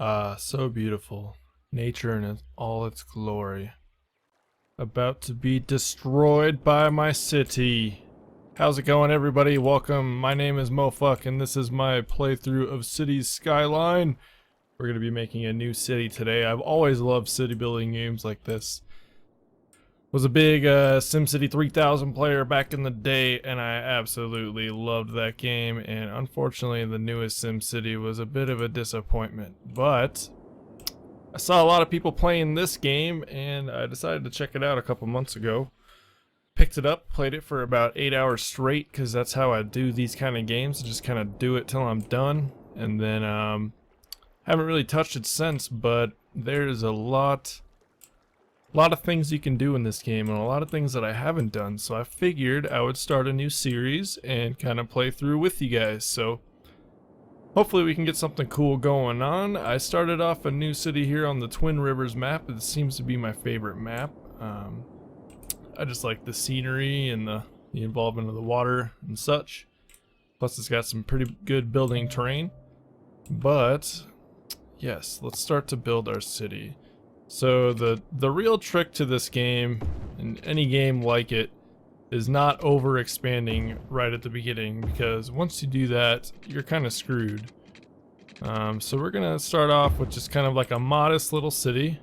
Ah, so beautiful. Nature in all its glory. About to be destroyed by my city. How's it going, everybody? Welcome. My name is Mofuk, and this is my playthrough of Cities Skyline. We're going to be making a new city today. I've always loved city building games like this. Was a big SimCity 3000 player back in the day, and I absolutely loved that game, and unfortunately the newest SimCity was a bit of a disappointment. But I saw a lot of people playing this game, and I decided to check it out a couple months ago. Picked it up, played it for about 8 hours straight, because that's how I do these kind of games. I just kind of do it till I'm done, and then haven't really touched it since, but there's a lot of things you can do in this game, and a lot of things that I haven't done, so I figured I would start a new series and kind of play through with you guys. So hopefully we can get something cool going on. I started off a new city here on the Twin Rivers map. It seems to be my favorite map. I just like the scenery and the involvement of the water and such. Plus it's got some pretty good building terrain. But yes, let's start to build our city. So the real trick to this game, and any game like it, is not over expanding right at the beginning, because once you do that, you're kind of screwed. So we're gonna start off with just kind of like a modest little city.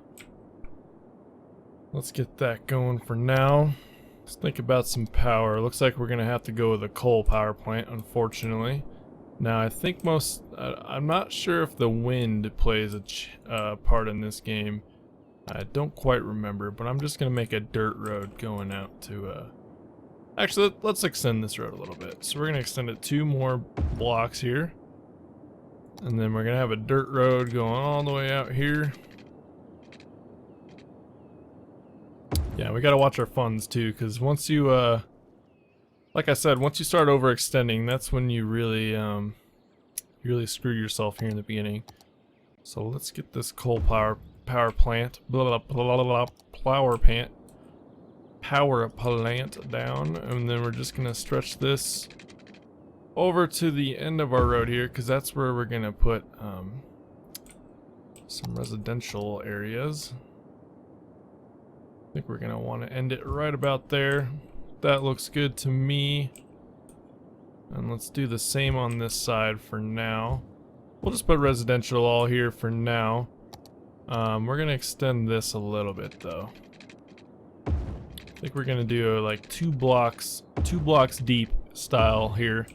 Let's get that going for now. Let's think about some power. Looks like we're gonna have to go with a coal power plant, unfortunately. Now I think I'm not sure if the wind plays a part in this game. I don't quite remember, but I'm just gonna make a dirt road going out to actually, let's extend this road a little bit. So we're gonna extend it 2 more blocks here, and then we're gonna have a dirt road going all the way out here. Yeah, we gotta watch our funds too, because once you like I said, once you start overextending, that's when you really screw yourself here in the beginning. So let's get this coal power plant, power plant down, and then we're just gonna stretch this over to the end of our road here, because that's where we're gonna put some residential areas. I think we're gonna want to end it right about there. That looks good to me. And let's do the same on this side for now. We'll just put residential all here for now. We're gonna extend this a little bit though. I think we're gonna do like 2 blocks deep style here.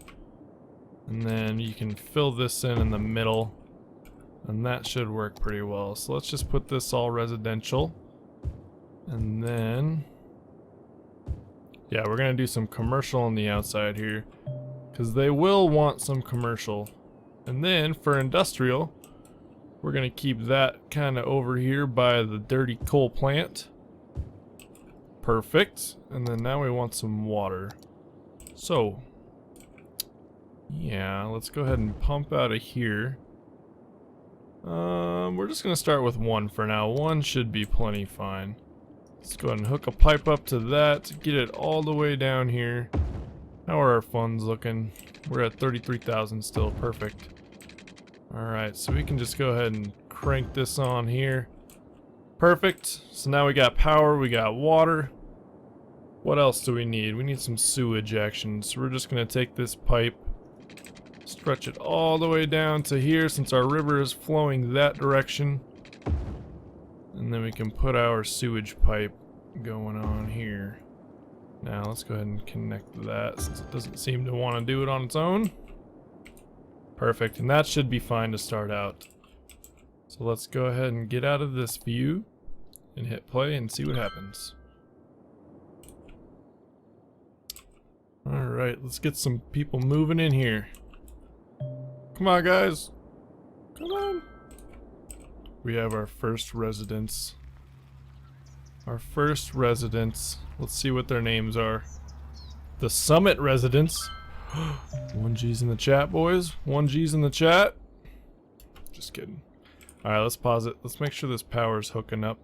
And then you can fill this in the middle, and that should work pretty well. So let's just put this all residential. And then, yeah, we're gonna do some commercial on the outside here, because they will want some commercial. And then for industrial, we're gonna keep that kind of over here by the dirty coal plant. Perfect. And then now we want some water. So, yeah, let's go ahead and pump out of here. We're just gonna start with 1 for now. 1 should be plenty fine. Let's go ahead and hook a pipe up to that, get it all the way down here. How are our funds looking? We're at 33,000 still, perfect. Alright, so we can just go ahead and crank this on here. Perfect. So now we got power, we got water. What else do we need? We need some sewage action. So we're just going to take this pipe, stretch it all the way down to here, since our river is flowing that direction. And then we can put our sewage pipe going on here. Now let's go ahead and connect that, since it doesn't seem to want to do it on its own. Perfect, and that should be fine to start out. So let's go ahead and get out of this view and hit play and see what happens. Alright, let's get some people moving in here. Come on, guys. Come on. We have our first residents. Our first residents. Let's see what their names are. The Summit residents. 1G's in the chat, boys. 1G's in the chat. Just kidding. Alright, let's pause it. Let's make sure this power's hooking up.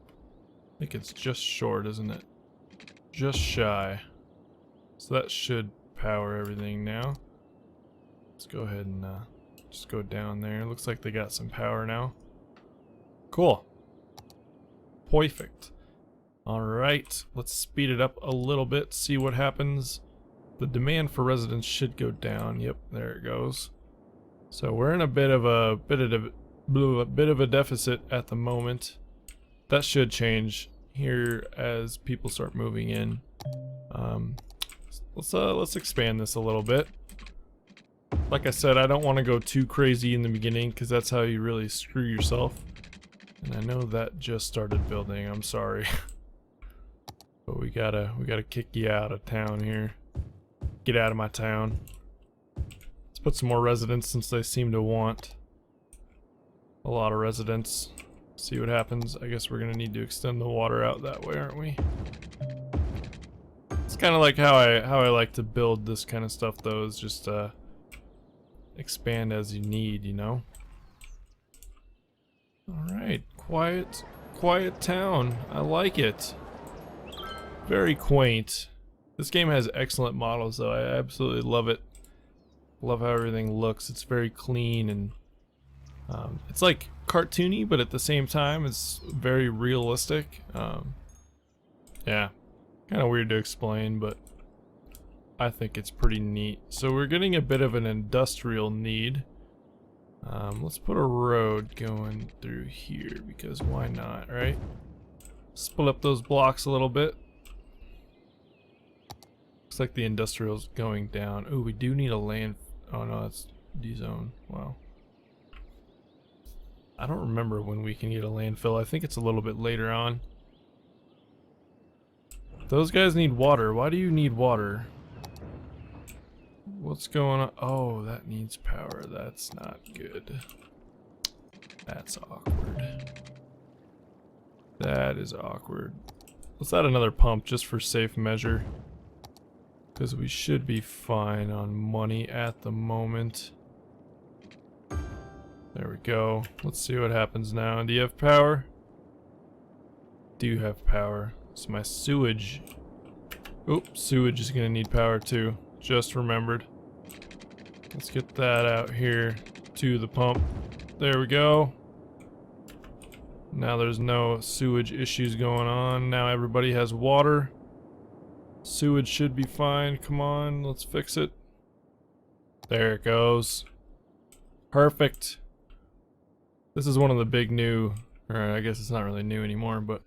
I think it's just short, isn't it? Just shy. So that should power everything now. Let's go ahead and just go down there. Looks like they got some power now. Cool. Perfect. Alright, let's speed it up a little bit, see what happens. The demand for residents should go down. Yep, there it goes. So we're in a bit of a deficit at the moment. That should change here as people start moving in. Let's expand this a little bit. Like I said, I don't want to go too crazy in the beginning because that's how you really screw yourself. And I know that just started building. I'm sorry, but we gotta kick you out of town here. Get out of my town. Let's put some more residents since they seem to want a lot of residents. See what happens. I guess we're gonna need to extend the water out that way, aren't we? It's kind of like how I like to build this kind of stuff, though, is just expand as you need, you know. All right, quiet town. I like it. Very quaint. This game has excellent models, though. I absolutely love it. Love how everything looks. It's very clean and it's like cartoony, but at the same time, it's very realistic. Yeah, kind of weird to explain, but I think it's pretty neat. So we're getting a bit of an industrial need. Let's put a road going through here because why not, right? Split up those blocks a little bit. Looks like the industrial's going down. Ooh, we do need a land. Oh no, that's D-zone. Wow. I don't remember when we can get a landfill. I think it's a little bit later on. Those guys need water. Why do you need water? What's going on? Oh, that needs power. That's not good. That's awkward. That is awkward. Let's add another pump just for safe measure, because we should be fine on money at the moment. There we go. Let's see what happens now. Do you have power? Do have power. So my sewage. Oops, sewage is gonna need power too. Just remembered. Let's get that out here to the pump. There we go. Now there's no sewage issues going on. Now everybody has water. Sewage should be fine. Come on, let's fix it. There it goes. Perfect. This is one of the big new, or I guess it's not really new anymore, but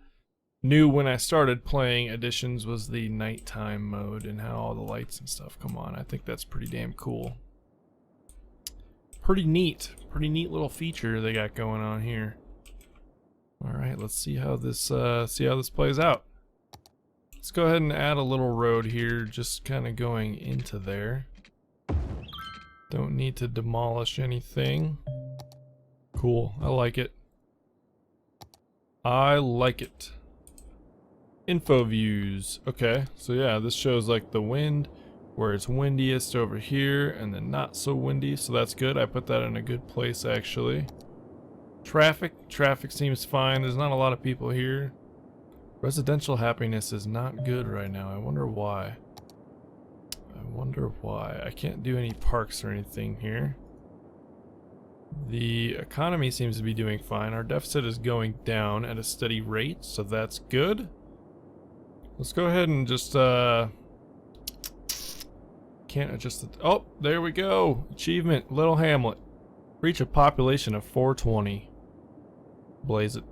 new when I started playing additions was the nighttime mode and how all the lights and stuff come on. I think that's pretty damn cool. Pretty neat little feature they got going on here. All right, let's see how this plays out. Let's go ahead and add a little road here, just kind of going into there. Don't need to demolish anything. Cool, I like it. I like it. Info views. Okay, so yeah, this shows like the wind, where it's windiest over here, and then not so windy, so that's good. I put that in a good place, actually. Traffic seems fine. There's not a lot of people here. Residential happiness is not good right now. I wonder why. I can't do any parks or anything here. The economy seems to be doing fine. Our deficit is going down at a steady rate, so that's good. Let's go ahead and just can't adjust it. Oh, there we go. Achievement, Little Hamlet. Reach a population of 420. Blaze it.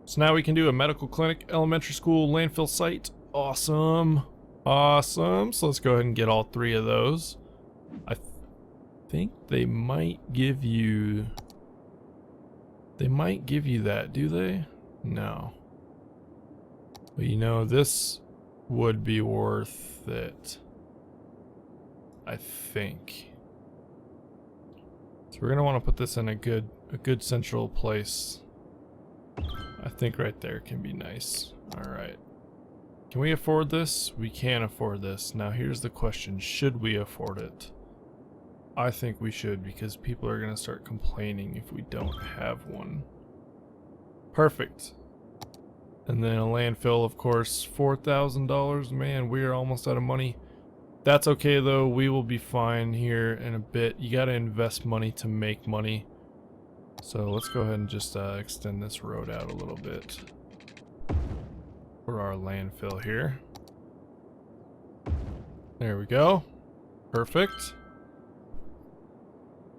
So now we can do a medical clinic, elementary school, landfill site. Awesome. Awesome. So let's go ahead and get all three of those. I think they might give you... They might give you that, do they? No. But you know, this would be worth it. I think. So we're gonna want to put this in a good central place. I think right there can be nice. Alright. Can we afford this? We can afford this. Now here's the question, should we afford it? I think we should, because people are gonna start complaining if we don't have one. Perfect. And then a landfill, of course, $4,000. Man, we are almost out of money. That's okay though, we will be fine here in a bit. You gotta invest money to make money. So let's go ahead and just extend this road out a little bit for our landfill here. There we go. Perfect.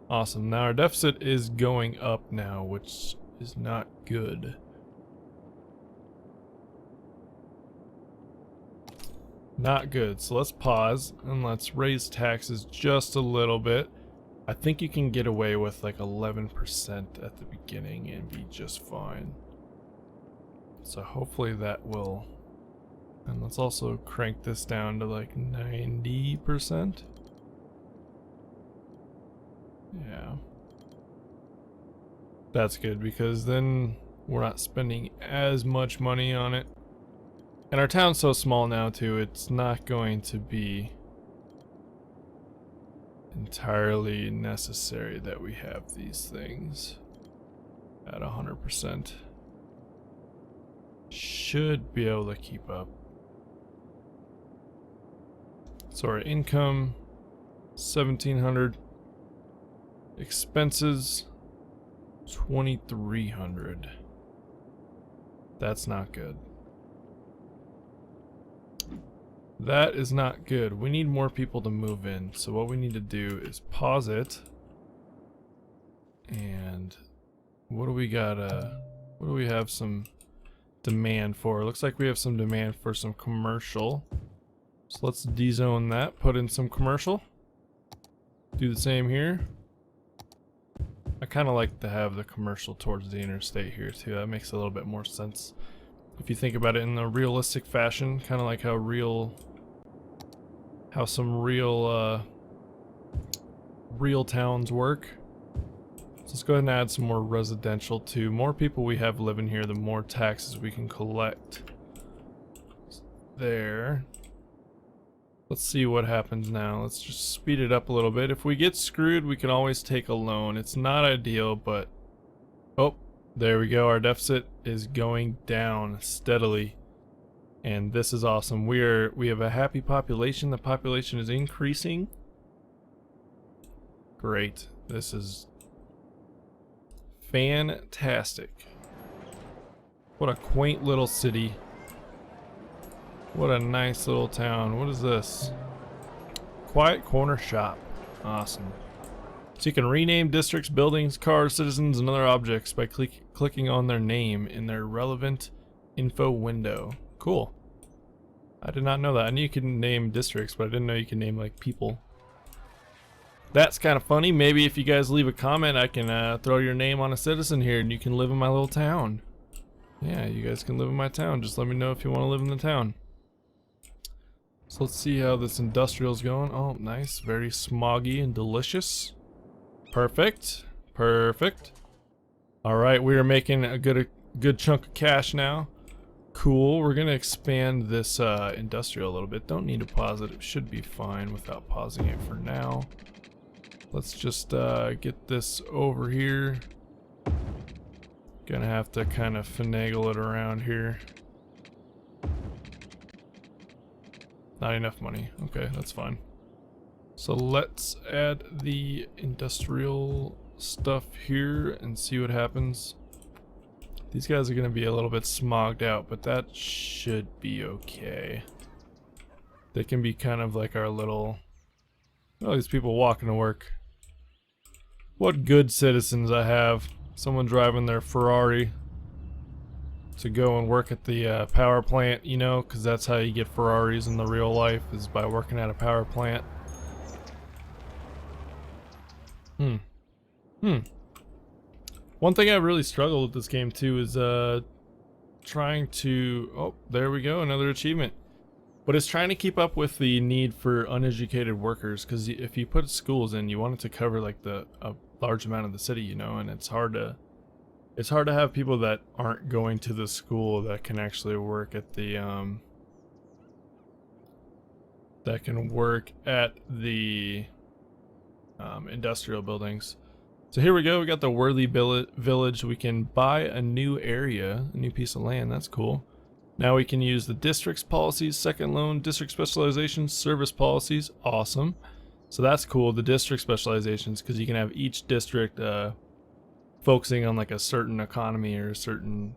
Awesome. Now our deficit is going up now, which is not good. Not good. So let's pause and let's raise taxes just a little bit. I think you can get away with like 11% at the beginning and be just fine. So hopefully that will. And let's also crank this down to like 90%. Yeah. That's good because then we're not spending as much money on it. And our town's so small now too, it's not going to be entirely necessary that we have these things at 100%. Should be able to keep up. So our income, 1,700. Expenses, 2,300. That's not good. That is not good. We need more people to move in. So what we need to do is pause it. And what do we got? What do we have some demand for? It looks like we have some demand for some commercial. So let's dezone that, put in some commercial. Do the same here. I kind of like to have the commercial towards the interstate here too. That makes a little bit more sense. If you think about it in a realistic fashion, kind of like how some real towns work. So let's go ahead and add some more residential too. More people we have living here, the more taxes we can collect. There. Let's see what happens now. Let's just speed it up a little bit. If we get screwed, we can always take a loan. It's not ideal, but... Oh, there we go. Our deficit is going down steadily. And this is awesome. We have a happy population. The population is increasing. Great. This is fantastic. What a quaint little city. What a nice little town. What is this? Quiet Corner Shop. Awesome. So you can rename districts, buildings, cars, citizens, and other objects by clicking on their name in their relevant info window. Cool. I did not know that. I knew you could name districts, but I didn't know you could name like people. That's kind of funny. Maybe if you guys leave a comment, I can throw your name on a citizen here and you can live in my little town. Yeah, you guys can live in my town. Just let me know if you want to live in the town. So let's see how this industrial's going. Oh, nice. Very smoggy and delicious. Perfect. Perfect. Alright, we are making a good chunk of cash now. Cool. We're going to expand this industrial a little bit. Don't need to pause it. It should be fine without pausing it for now. Let's just get this over here. Gonna have to kind of finagle it around here. Not enough money. Okay, that's fine. So let's add the industrial stuff here and see what happens. These guys are going to be a little bit smogged out, but that should be okay. They can be kind of like our little... Oh, these people walking to work. What good citizens I have. Someone driving their Ferrari to go and work at the power plant, you know, because that's how you get Ferraris in the real life, is by working at a power plant. One thing I really struggled with this game too is trying to... Oh, there we go, another achievement. But it's trying to keep up with the need for uneducated workers, because if you put schools in, you want it to cover like a large amount of the city, you know, and it's hard to have people that aren't going to the school that can actually work at the industrial buildings. So here we go. We got the Worthy Village. We can buy a new area, a new piece of land. That's cool. Now we can use the district's policies, second loan, district specializations, service policies. Awesome. So that's cool, the district specializations, because you can have each district focusing on like a certain economy or a certain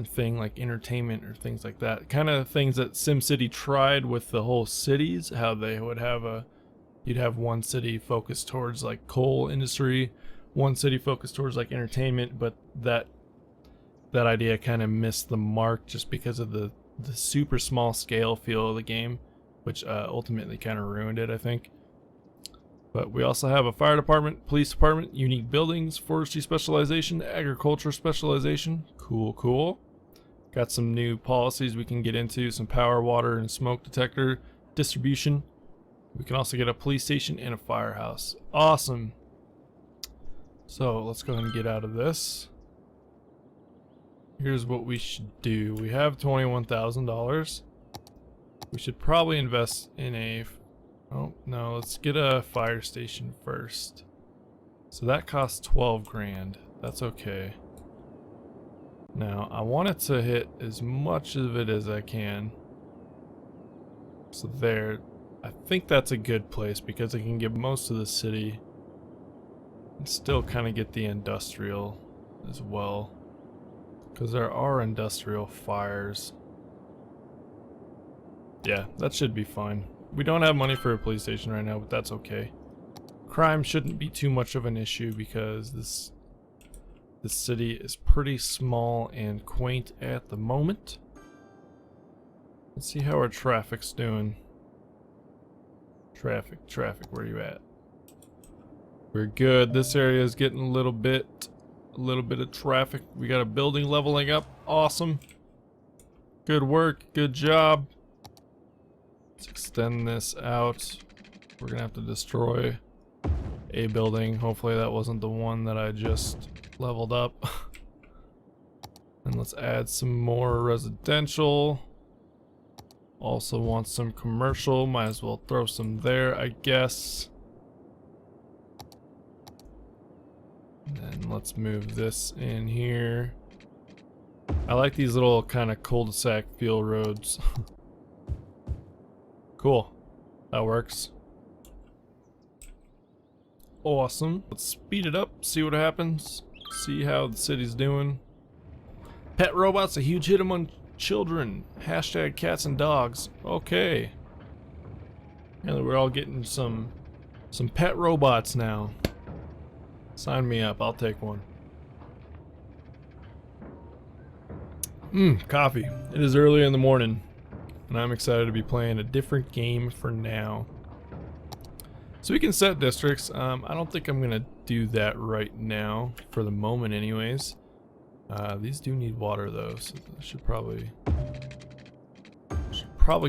thing like entertainment or things like that. Kind of things that SimCity tried with the whole cities, how they would have you'd have one city focused towards like coal industry, one city focused towards like entertainment, but that idea kind of missed the mark just because of the super small scale feel of the game, which ultimately kind of ruined it, I think. But we also have a fire department, police department, unique buildings, forestry specialization, agriculture specialization. Cool, cool. Got some new policies we can get into, some power, water, and smoke detector distribution. We can also get a police station and a firehouse. Awesome. So let's go ahead and get out of this. Here's what we should do. We have $21,000. We should probably invest in a... Oh, no, let's get a fire station first. So that costs 12 grand. That's okay. Now, I want it to hit as much of it as I can. So there, I think that's a good place because I can get most of the city and still kind of get the industrial as well. Because there are industrial fires. Yeah, that should be fine. We don't have money for a police station right now, but that's okay. Crime shouldn't be too much of an issue because this city is pretty small and quaint at the moment. Let's see how our traffic's doing. Traffic, where you at? We're good. This area is getting a little bit of traffic. We got a building leveling up. Awesome. Good work. Good job. Let's extend this out. We're gonna have to destroy a building. Hopefully that wasn't the one that I just leveled up. And let's add some more residential. Also want some commercial. Might as well throw some there, I guess. And let's move this in here. I like these little kind of cul-de-sac feel roads. Cool. That works. Awesome. Let's speed it up, see what happens. See how the city's doing. Pet robots, a huge hit among children. Hashtag cats and dogs. Okay. And we're all getting some pet robots now. Sign me up, I'll take one. Coffee. It is early in the morning, and I'm excited to be playing a different game for now. So we can set districts. I don't think I'm gonna do that right now, for the moment anyways. These do need water though, so I should probably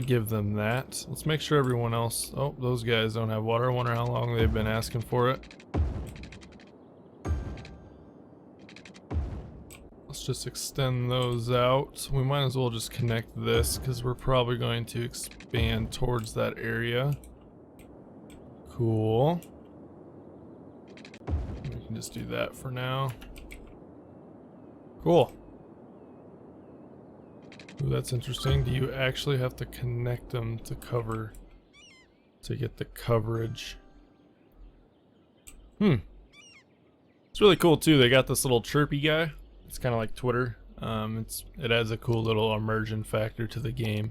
give them that. Let's make sure everyone else... Oh, those guys don't have water. I wonder how long they've been asking for it. Let's just extend those out. We might as well just connect this because we're probably going to expand towards that area. Cool. We can just do that for now. Cool. Ooh, that's interesting. Do you actually have to connect them to get the coverage? It's really cool too. They got this little chirpy guy. It's kind of like Twitter. It adds a cool little immersion factor to the game.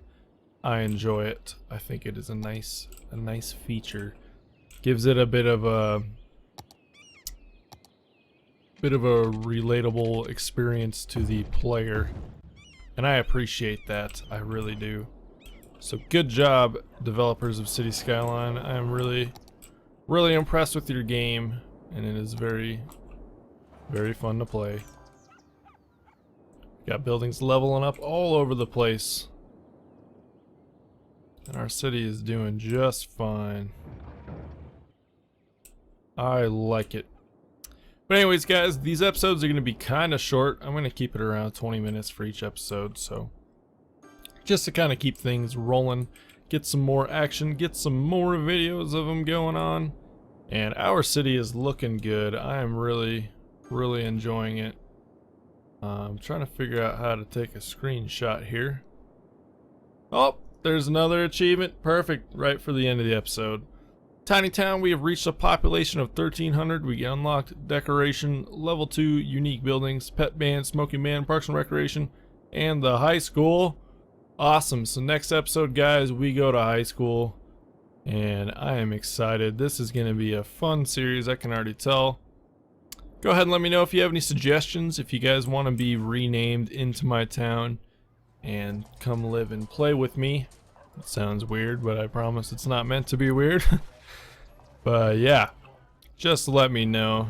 I enjoy it. I think it is a nice feature. Gives it a bit of a relatable experience to the player, and I appreciate that. I really do. So good job, developers of City Skyline. I'm really impressed with your game, and it is very fun to play. Got buildings leveling up all over the place, and our city is doing just fine. I like it. But anyways, guys, these episodes are going to be kind of short. I'm going to keep it around 20 minutes for each episode, so just to kind of keep things rolling, get some more action, get some more videos of them going on. And our city is looking good. I am really enjoying it. I'm trying to figure out how to take a screenshot here. Oh, there's another achievement. Perfect, right for the end of the episode. Tiny town, we have reached a population of 1,300. We get unlocked decoration, level 2 unique buildings, pet band, smoking man, parks and recreation, and the high school. Awesome. So next episode, guys, we go to high school, and I am excited. This is going to be a fun series, I can already tell. Go ahead and let me know if you have any suggestions, if you guys want to be renamed into my town and come live and play with me. It sounds weird, but I promise it's not meant to be weird. But yeah, just let me know.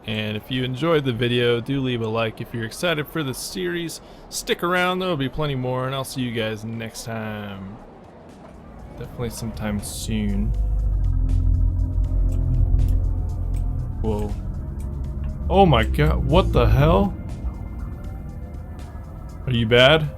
And if you enjoyed the video, do leave a like. If you're excited for the series, stick around, there will be plenty more, and I'll see you guys next time. Definitely sometime soon. Whoa. Oh my god, what the hell? Are you bad?